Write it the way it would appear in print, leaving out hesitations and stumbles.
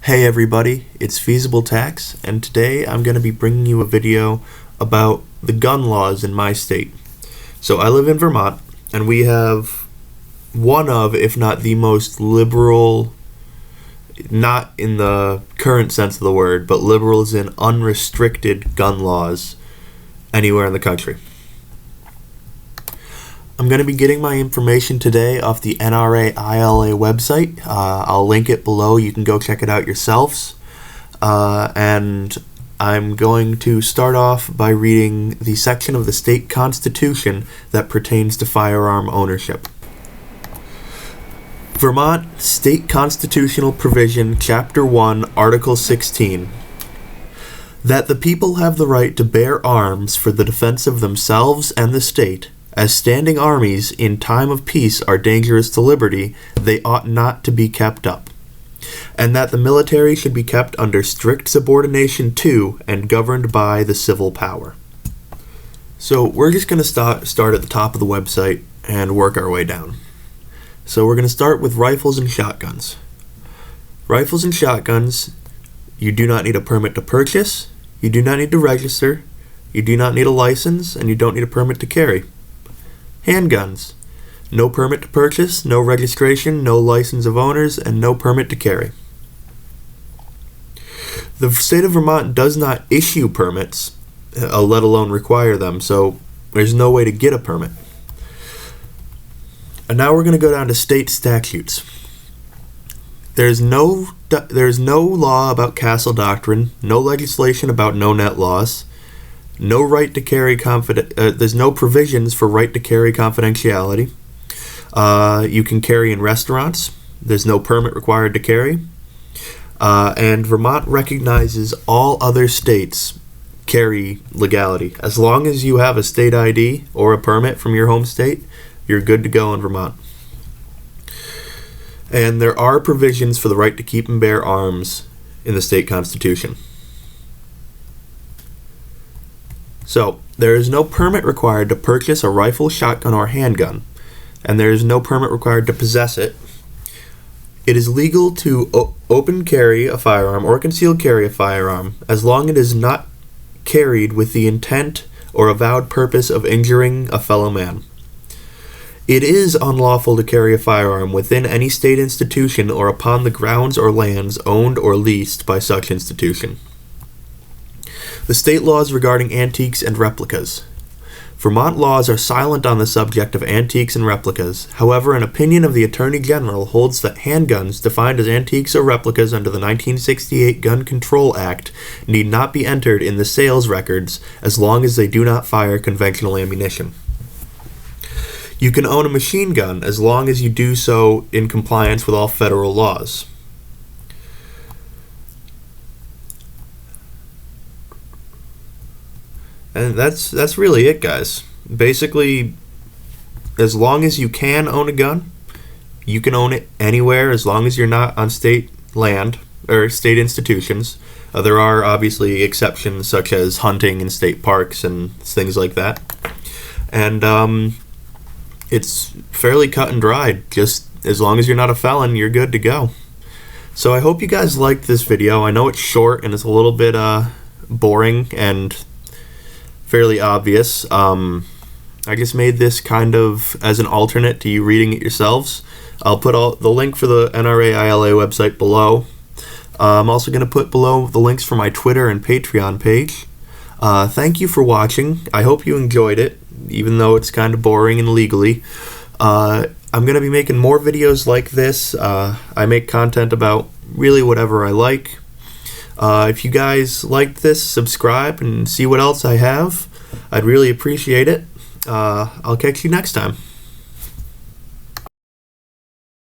Hey everybody, it's Feasible Tax, and today I'm going to be bringing you a video about the gun laws in my state. So I live in Vermont, and we have one of, if not the most liberal, not in the current sense of the word, but liberal as in unrestricted gun laws anywhere in the country. I'm going to be getting my information today off the NRAILA website. I'll link it below. You can go check it out yourselves. And I'm going to start off by reading the section of the state constitution that pertains to firearm ownership. Vermont State Constitutional Provision, Chapter 1, Article 16. That the people have the right to bear arms for the defense of themselves and the state. As standing armies in time of peace are dangerous to liberty, they ought not to be kept up. And that the military should be kept under strict subordination to and governed by the civil power. So we're just going to start at the top of the website and work our way down. So we're going to start with rifles and shotguns. Rifles and shotguns, you do not need a permit to purchase, you do not need to register, you do not need a license, and you don't need a permit to carry. Handguns. No permit to purchase, no registration, no license of owners, and no permit to carry. The state of Vermont does not issue permits, let alone require them, so there's no way to get a permit. And now we're going to go down to state statutes. There's no law about castle doctrine, no legislation about no-net laws, no right to carry there's no provisions for right to carry confidentiality. You can carry in restaurants. There's no permit required to carry. And Vermont recognizes all other states carry legality. As long as you have a state ID or a permit from your home state, you're good to go in Vermont. And there are provisions for the right to keep and bear arms in the state constitution. So, there is no permit required to purchase a rifle, shotgun, or handgun, and there is no permit required to possess it. It is legal to open carry a firearm or concealed carry a firearm as long as it is not carried with the intent or avowed purpose of injuring a fellow man. It is unlawful to carry a firearm within any state institution or upon the grounds or lands owned or leased by such institution. The state laws regarding antiques and replicas. Vermont laws are silent on the subject of antiques and replicas. However, an opinion of the Attorney General holds that handguns defined as antiques or replicas under the 1968 Gun Control Act need not be entered in the sales records as long as they do not fire conventional ammunition. You can own a machine gun as long as you do so in compliance with all federal laws. And that's really it, guys. Basically, as long as you can own a gun, you can own it anywhere as long as you're not on state land or state institutions. There are obviously exceptions such as hunting in state parks and things like that. And it's fairly cut and dried. Just as long as you're not a felon, you're good to go. So I hope you guys liked this video. I know it's short and it's a little bit boring and fairly obvious. I just made this kind of as an alternate to you reading it yourselves. I'll put the link for the NRAILA website below. I'm also going to put below the links for my Twitter and Patreon page. Thank you for watching. I hope you enjoyed it, even though it's kind of boring and legally. I'm going to be making more videos like this. I make content about really whatever I like. If you guys liked this, subscribe and see what else I have. I'd really appreciate it. I'll catch you next time.